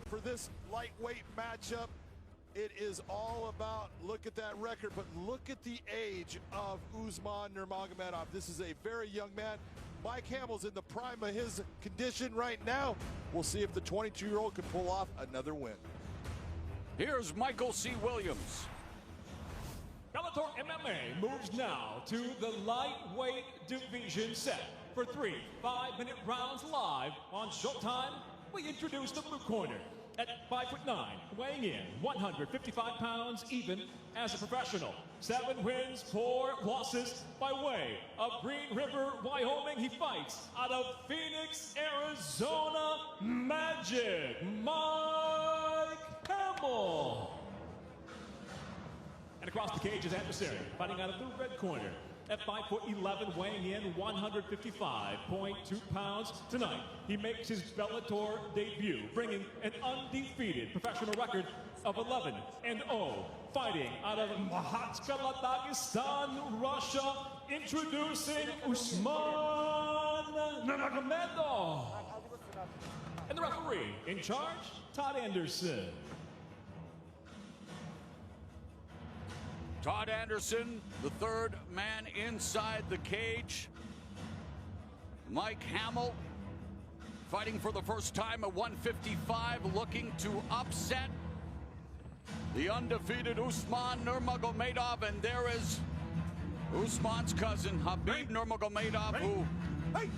For this lightweight matchup, it is all about, look at that record, but look at the age of Usman Nurmagomedov. This is a very young man. Mike Hamel's in the prime of his condition right now. We'll see if the 22-year-old can pull off another win. Here's Michael C. Williams. BELLATOR MMA moves now to the lightweight division set for 3 5-minute rounds live on Showtime. We introduce the blue corner at 5'9", weighing in 155 pounds even as a professional. 7 wins, 4 losses by way of Green River, Wyoming. He fights out of Phoenix, Arizona. Magic Mike Hamel. And across the cage, his adversary, fighting out of the red corner at 5'11", weighing in 155.2 pounds. Tonight, he makes his Bellator debut, bringing an undefeated professional record of 11-0, fighting out of Mahatskala, Dagestan, Russia. Introducing Usman Nurmagomedov. And the referee in charge, Todd Anderson. Todd Anderson, the third man inside the cage. Mike Hamel, fighting for the first time at 155, looking to upset the undefeated Usman Nurmagomedov. And there is Usman's cousin, Habib Nurmagomedov, who,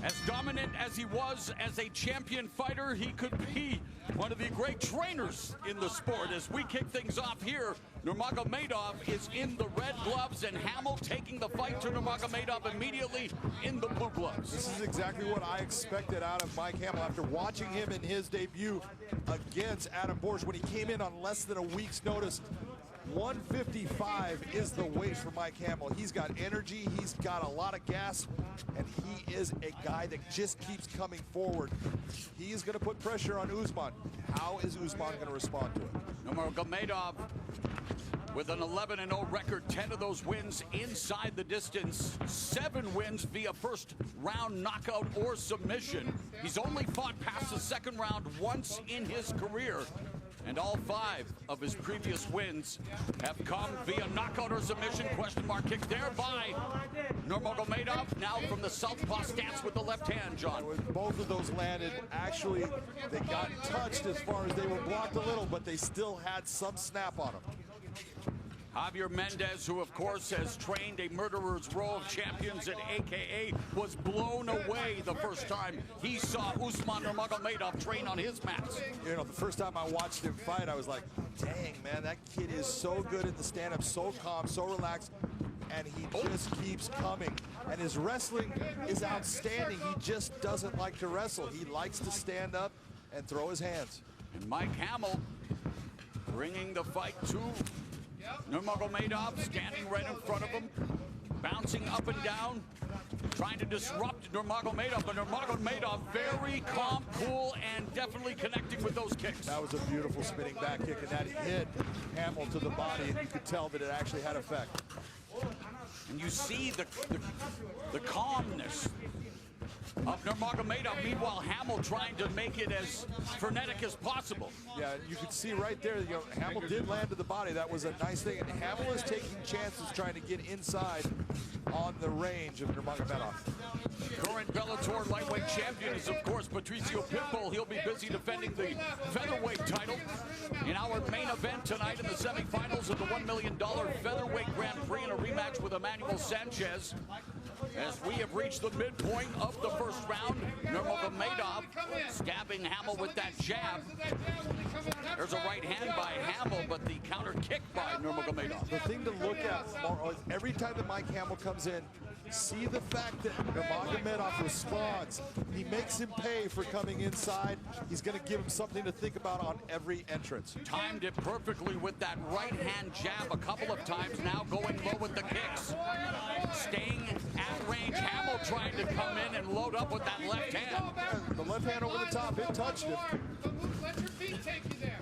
as dominant as he was as a champion fighter, he could be one of the great trainers in the sport. As we kick things off here, Nurmagomedov is in the red gloves and Hamel taking the fight to Nurmagomedov immediately in the blue gloves. This is exactly what I expected out of Mike Hamel after watching him in his debut against Adam Borsch when he came in on less than a week's notice. 155 is the weight for Mike Hamel. He's got energy, he's got a lot of gas, and he is a guy that just keeps coming forward. He is going to put pressure on Usman. How is Usman going to respond to it? Nurmagomedov with an 11-0 record, 10 of those wins inside the distance, 7 wins via first round knockout or submission. He's only fought past the second round once in his career. And all 5 of his previous wins have come via knockout or submission. Question mark kick there by Nurmagomedov. Now from the southpaw stance with the left hand, John. Both of those landed. Actually, they got touched as far as they were blocked a little, but they still had some snap on them. Javier Mendez, who of course has trained a murderer's row of champions at AKA, was blown away the first time he saw Usman Nurmagomedov train on his mats. You know, the first time I watched him fight, I was like, dang, man, that kid is so good at the stand-up, so calm, so relaxed, and he just keeps coming. And his wrestling is outstanding. He just doesn't like to wrestle. He likes to stand up and throw his hands. And Mike Hamel bringing the fight to Nurmagomedov, standing right in front of him, bouncing up and down, trying to disrupt Nurmagomedov, but Nurmagomedov very calm, cool, and definitely connecting with those kicks. That was a beautiful spinning back kick, and that hit Hamel to the body, and you could tell that it actually had effect. And you see the calmness of Nurmagomedov. Meanwhile, Hamel trying to make it as frenetic as possible. Yeah, you can see right there, you know, Hamel did land to the body. That was a nice thing. And Hamel is taking chances trying to get inside on the range of Nurmagomedov. Current Bellator lightweight champion is, of course, Patricio Pitbull. He'll be busy defending the featherweight title in our main event tonight in the semifinals of the $1 million featherweight Grand Prix in a rematch with Emmanuel Sanchez. As we have reached the midpoint of the first round, Nurmagomedov stabbing Hamel with that jab. There's a right hand by Hamel, but the counter kick by Nurmagomedov. The thing to look at is every time that Mike Hamel comes in, see the fact that Nurmagomedov responds. He makes him pay for coming inside. He's going to give him something to think about on every entrance. Timed it perfectly with that right hand jab a couple of times, now going low with the kicks. Staying at range, Hamel trying to come in and load up with that left hand. The left hand over the top, it touched him. Let your feet take you there.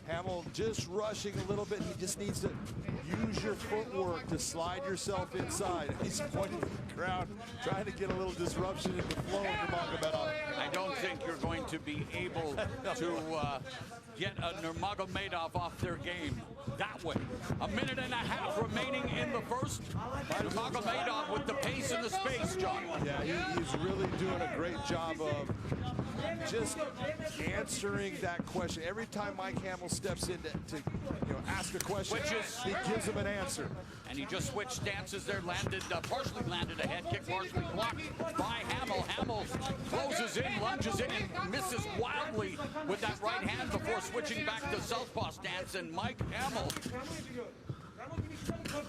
Hamel just rushing a little bit. He just needs to use your footwork to slide yourself inside. He's pointing ground, trying to get a little disruption in the flow of Nurmagomedov. I don't think you're going to be able to get a Nurmagomedov off their game that way. A minute and a half remaining in the first. Nurmagomedov with the pace and the space, John. Yeah, he's really doing a great job of just answering that question. Every time Mike Hamel steps in to ask a question, he gives him an answer. And he just switched stances there, partially landed a head kick, partially blocked by Hamel. Hamel closes in, lunges in, and misses wildly with that right hand before switching back to southpaw stance. And Mike Hamel,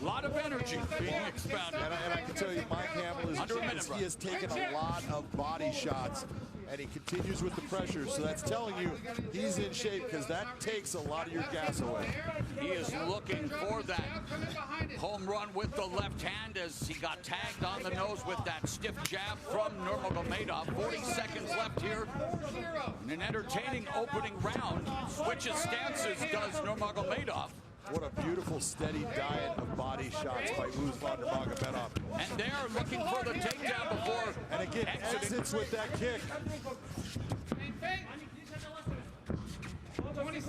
a lot of energy being expounded. And I can tell you, Mike Hamel he has taken a lot of body shots, and he continues with the pressure. So that's telling you he's in shape, because that takes a lot of your gas away. He is looking for that home run with the left hand as he got tagged on the nose with that stiff jab from Nurmagomedov. 40 seconds left here in an entertaining opening round. Switches stances does Nurmagomedov. What a beautiful, steady diet of body shots by Usman Nurmagomedov. And they're looking for the takedown before and again exits with that kick.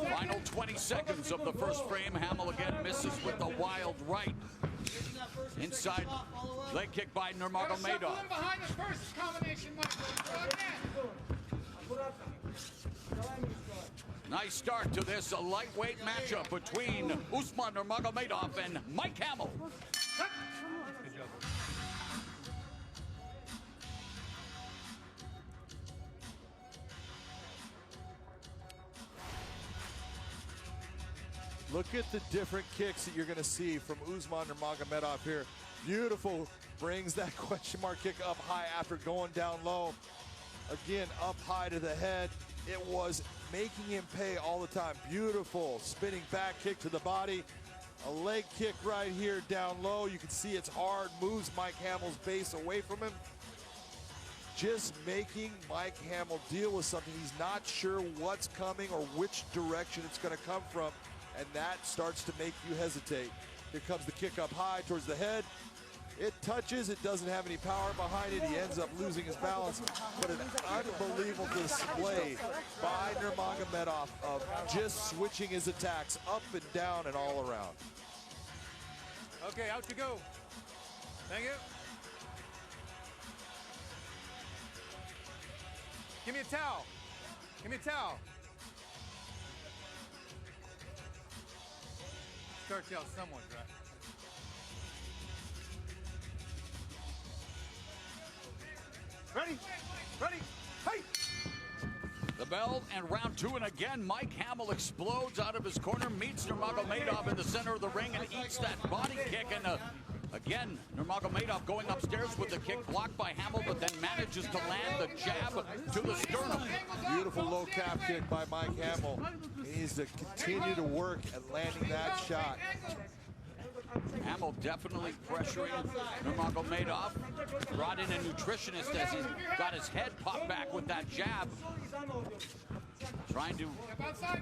Final 20 seconds of the first frame. Hamel again misses with the wild right. Inside leg kick by Nurmagomedov. Nice start to this lightweight matchup between Usman Nurmagomedov and Mike Hamel. Look at the different kicks that you're going to see from Usman Nurmagomedov here. Beautiful, brings that question mark kick up high after going down low. Again, up high to the head. It was making him pay all the time. Beautiful spinning back kick to the body. A leg kick right here down low. You can see it's hard, moves Mike Hamel's base away from him. Just making Mike Hamel deal with something. He's not sure what's coming or which direction it's going to come from, and that starts to make you hesitate. Here comes the kick up high towards the head. It touches, it doesn't have any power behind it. He ends up losing his balance. But an unbelievable display by Nurmagomedov of just switching his attacks up and down and all around. Okay, out you go. Thank you. Give me a towel. Give me a towel. Starts out somewhat dry. Ready? Ready? Hey! The bell and round two, and again, Mike Hamel explodes out of his corner, meets Nurmagomedov in the center of the ring and eats that body kick. And again, Nurmagomedov going upstairs with the kick blocked by Hamel, but then manages to land the jab to the sternum. Beautiful low calf kick by Mike Hamel. He needs to continue to work at landing that shot. Hamel definitely pressuring Nurmagomedov. Brought in a nutritionist as he got his head popped back with that jab. Trying to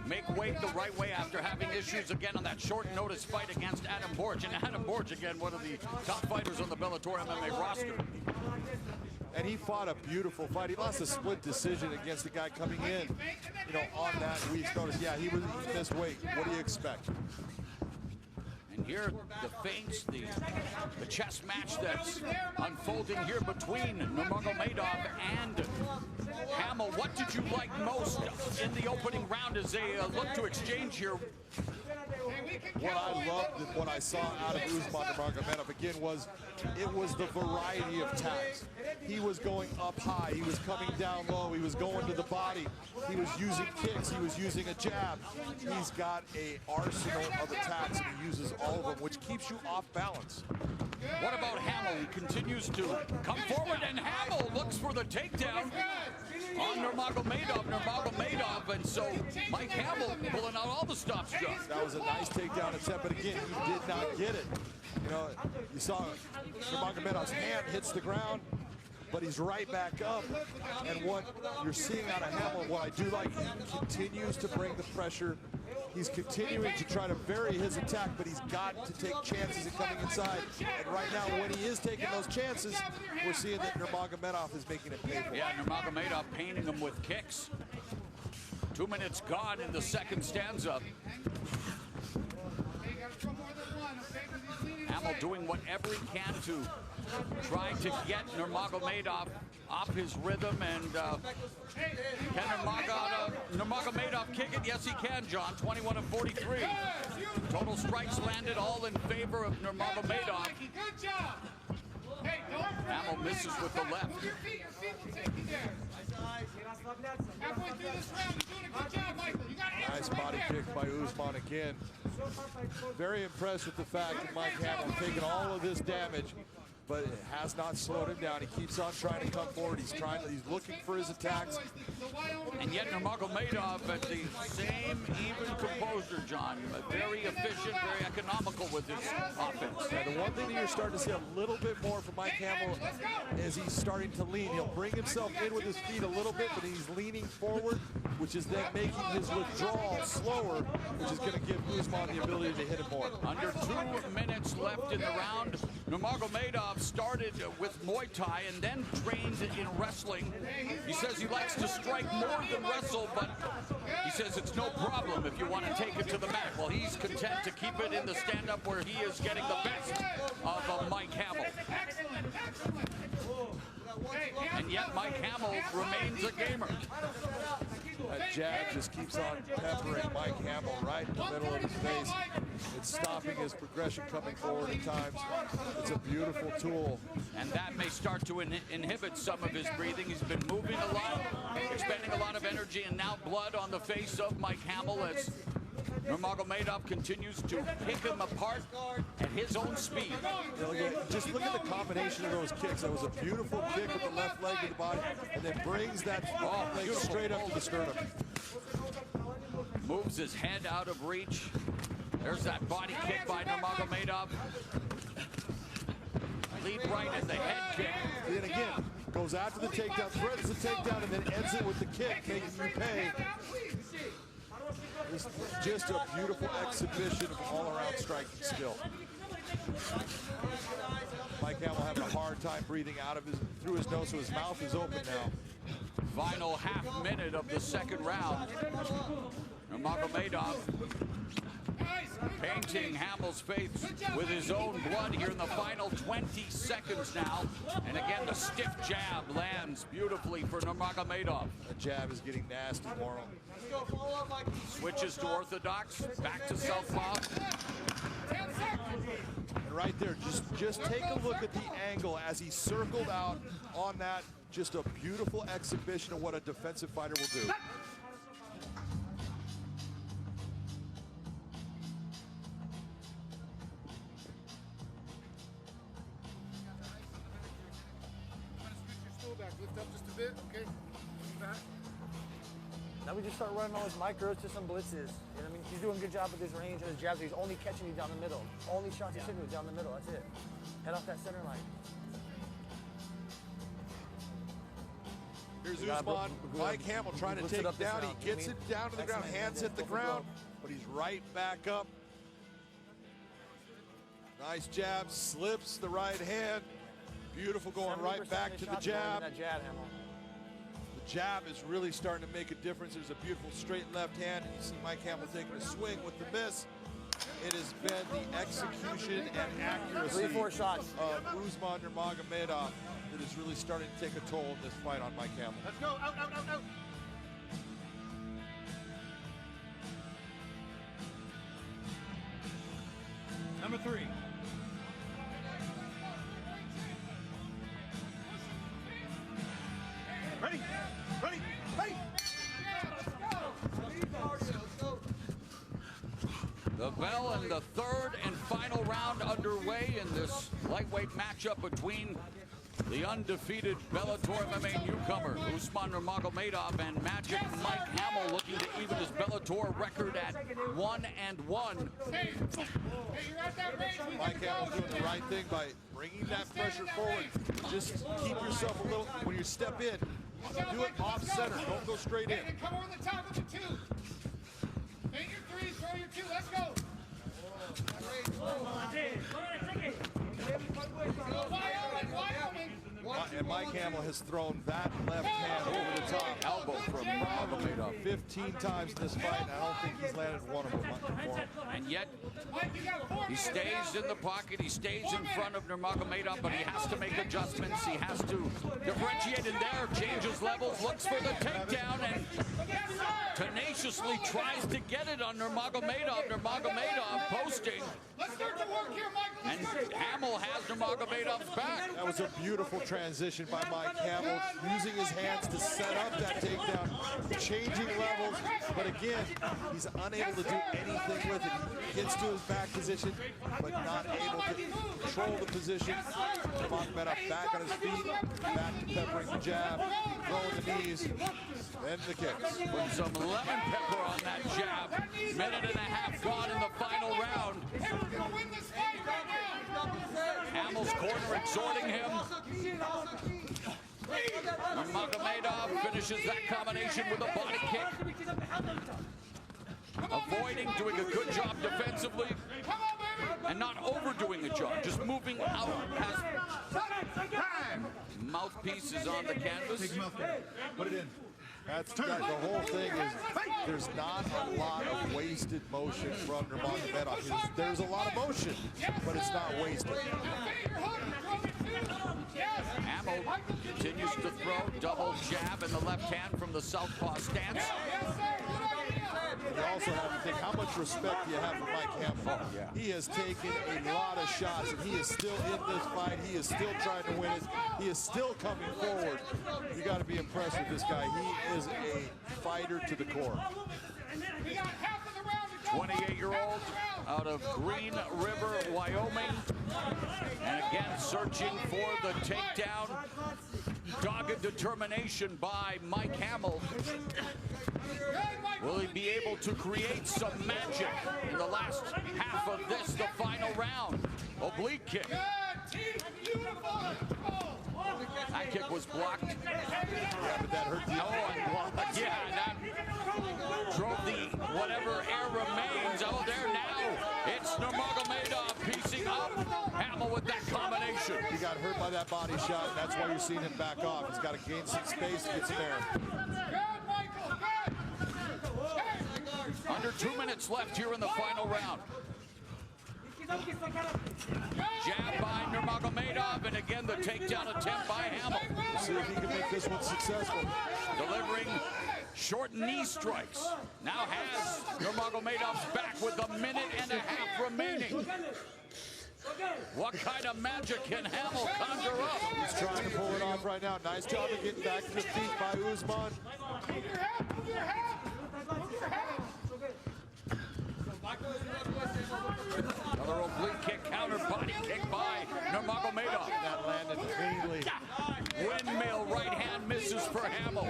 make weight the right way after having issues again on that short notice fight against Adam Borch. And Adam Borch, again, one of the top fighters on the Bellator MMA roster. And he fought a beautiful fight. He lost a split decision against the guy coming in, on that week's notice. Yeah, he missed weight. What do you expect? And here, the feints, the chess match that's unfolding here between Nurmagomedov and Hamel. What did you like most in the opening round as they look to exchange here? What I loved and what I saw out of Usman Nurmagomedov again was the variety of attacks. He was going up high, he was coming down low, he was going to the body, he was using kicks, he was using a jab. He's got an arsenal of attacks and he uses all of them, which keeps you off balance. What about Hamel? He continues to come forward, and Hamel looks for the takedown on Nurmagomedov, and so Mike Hamel pulling out all the stops, John. That was a nice takedown attempt, but again, he did not get it. You saw Nurmagomedov's hand hits the ground, but he's right back up. And what you're seeing out of Hamel, what I do like, he continues to bring the pressure. He's continuing to try to vary his attack, but he's got to take chances in coming inside. And right now, when he is taking those chances, we're seeing that Nurmagomedov is making it pay for him. Yeah, Nurmagomedov painting him with kicks. 2 minutes gone in the second stanza. Hamel doing whatever he can to try to get Nurmagomedov off his rhythm, and can Nurmagomedov kick it? Yes, he can, John. 21 of 43. Total strikes landed, all in favor of Nurmagomedov. Hamel misses with the left. Halfway through this round, you're doing a good job, Michael. You got to Nice body kick by Usman again. Very impressed with the fact that Mike Hamel taking all of this damage, but it has not slowed him down. He keeps on trying to come forward. He's looking for his attacks. And yet Nurmagomedov at the same even composure, John. Very efficient, very economical with his offense. Yeah, the one thing that you're starting to see a little bit more from Mike Hamel is he's starting to lean. He'll bring himself in with his feet a little bit, but he's leaning forward, which is then making his withdrawal slower, which is going to give Usman the ability to hit him more. Under 2 minutes left in the round, Nurmagomedov started with Muay Thai and then trained in wrestling. He says he likes to strike more than wrestle, but he says it's no problem if you want to take it to the mat. Well, he's content to keep it in the stand-up where he is getting the best of Mike Hamel. And yet Mike Hamel remains a gamer. That jab just keeps on peppering Mike Hamel right in the middle of his face. It's stopping his progression coming forward at times. It's a beautiful tool. And that may start to inhibit some of his breathing. He's been moving a lot, expending a lot of energy, and now blood on the face of Mike Hamel as Nurmagomedov continues to pick him apart at his own speed. Just look at the combination of those kicks. That was a beautiful kick with the left leg to the body, and then brings that leg straight up to the sternum. Moves his head out of reach. There's that body kick by Nurmagomedov. Lead right at the head kick. And again, goes after the takedown, threatens the takedown, and then ends it with the kick, making you pay. It's just a beautiful exhibition of all-around striking skill. Mike Hamel having a hard time breathing through his nose, so his mouth is open now. Final half minute of the second round. Nurmagomedov painting Hamel's face with his own blood here in the final 20 seconds now. And again, the stiff jab lands beautifully for Nurmagomedov. The jab is getting nasty, Morrow. Switches to orthodox, back to southpaw. And right there, just take a look at the angle as he circled out on that. Just a beautiful exhibition of what a defensive fighter will do. Lift up just a bit, okay? Back. Now we just start running all his micros to some blitzes. You know what I mean? He's doing a good job with his range and his jabs. He's only catching you down the middle. Only shots he's hitting you down the middle. That's it. Head off that center line. Here's Usman. Mike Hamel trying to take it down. He gets it down to the ground. Hands hit the ground, but he's right back up. Nice jab, slips the right hand. Beautiful going right back to the jab. That jab, Hamel. The jab is really starting to make a difference. There's a beautiful straight left hand, and you see Mike Hamel taking a swing with the miss. It has been the execution and accuracy 3-4 shots of Usman Nurmagomedov that is really starting to take a toll in this fight on Mike Hamel. Let's go, out, out, out, out. Number 3. Ready, ready, ready. The bell and the third and final round underway in this lightweight matchup between the undefeated Bellator MMA newcomer Usman Nurmagomedov and Magic Mike Hamel, looking to even his Bellator record at 1-1. Hey, you're at that range. Mike Hamel doing the right thing by bringing that pressure forward. Just keep yourself a little, when you step in, do it off center, don't go straight in. Come over the top of the two. Paint your 3 knees, throw your two, let's go. Wyoming. And Mike Hamel has thrown that left hand over the top elbow from Nurmagomedov 15 times in this fight, and I don't think he's landed one of them. And yet, he stays in the pocket, he stays in front of Nurmagomedov, but he has to make adjustments, he has to differentiate in there, changes levels, looks for the takedown, and tenaciously tries to get it on Nurmagomedov. Nurmagomedov posting. Let's start to work here, Michael. And Hamel has Nurmagomedov's back. That was a beautiful transition by Mike Hamel, using his hands to set up that takedown, changing levels, but again, he's unable to do anything with it. He gets to his back position, but not able to control the position. Nurmagomedov back on his feet, back peppering the jab, throwing the knees, then the kicks. Put some lemon pepper on that jab. Minute and a half gone in the final round. Hamel's corner exhorting him. Nurmagomedov finishes that combination with a body kick. Avoiding, doing a good job defensively, and not overdoing a job, just moving out past. Mouthpiece is on the canvas. Put it in. That's the whole thing is there's not a lot of wasted motion from Nurmagomedov. There's a lot of motion, but it's not wasted. Hamel continues to throw, double jab in the left hand from the southpaw stance. You also have to think how much respect you have for Mike Hamel. He has taken a lot of shots, and he is still in this fight. He is still trying to win it. He is still coming forward. You got to be impressed with this guy. He is a fighter to the core. 28-year-old out of Green River, Wyoming. And again, searching for the takedown. Dogged determination by Mike Hamel. Will he be able to create some magic in the last half of this, the final round? Oblique kick. That kick was blocked. Yeah, but that hurt the blocked. Yeah, that drove the whatever air remains. Oh, there now. It's Nurmagomedov piecing up Hamel with that combination. He got hurt by that body shot, and that's why you're seeing him back off. He's got to gain some space to get some air. Under 2 minutes left here in the final round. Jab by Nurmagomedov, and again the takedown attempt by Hamel. See if he can make this one successful. Delivering short knee strikes. Now has Nurmagomedov's back with a minute and a half remaining. What kind of magic can Hamel conjure up? He's trying to pull it off right now. Nice job of getting back to the feet by Usman. Another oblique kick, counter body kick by Nurmagomedov. That landed cleanly. Windmill right hand misses for Hamel.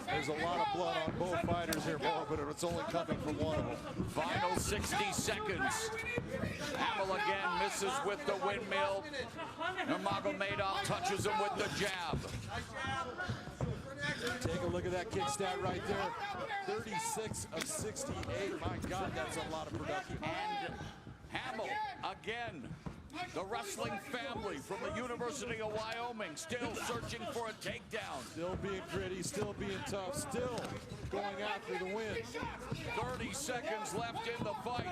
There's a lot of blood on both fighters here, but it's only coming from one of them. Final 60 seconds. Hamel again misses with the windmill. Nurmagomedov touches him with the jab. Take a look at that kick stat right there. 36 of 68. My God, that's a lot of production. And Hamel again. The wrestling family from the University of Wyoming still searching for a takedown. Still being gritty, still being tough, still going after the win. 30 seconds left in the fight.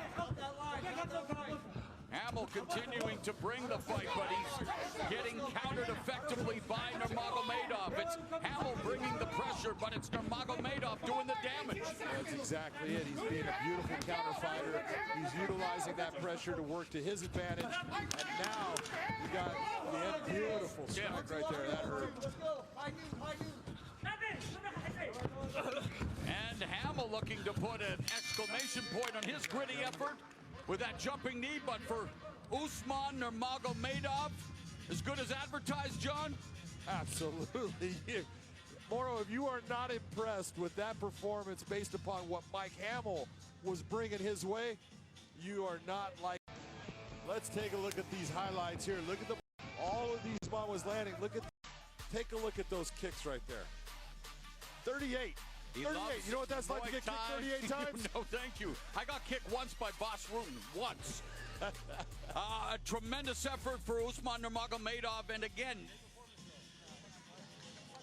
Hamel continuing to bring the fight, but he's getting countered effectively by Nurmagomedov. It's Hamel bringing the pressure, but it's Nurmagomedov doing the damage. That's exactly it. He's being a beautiful counter fighter. He's utilizing that pressure to work to his advantage. And now you got the end. Beautiful strike right there. That hurt. And Hamel looking to put an exclamation point on his gritty effort with that jumping knee, but for Usman Nurmagomedov, as good as advertised, John? Absolutely. Moro, if you are not impressed with that performance based upon what Mike Hamel was bringing his way, you are not like. Let's take a look at these highlights here. Look at all of these Usman was landing. Take a look at those kicks right there. 38. He 38. loves You know what that's like to get kicked Muay 38 Thai. times? No, thank you. I got kicked once by Boss Rutan. Once. A tremendous effort for Usman Nurmagomedov. And again,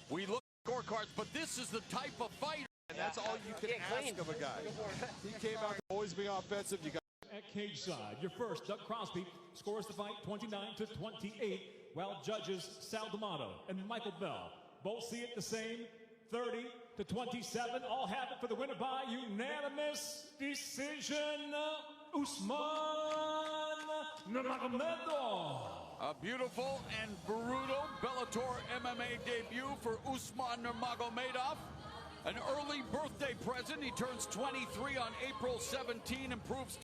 we look at scorecards, but this is the type of fighter. And that's all you can ask of a guy. He came out to always be offensive. You got At cage side, your first, Doug Crosby, scores the fight 29-28, while judges Sal D'Amato and Michael Bell both see it the same, 30-27. All have it for the winner by unanimous decision, Usman Nurmagomedov. A beautiful and brutal Bellator MMA debut for Usman Nurmagomedov. An early birthday present. He turns 23 on April 17 and proves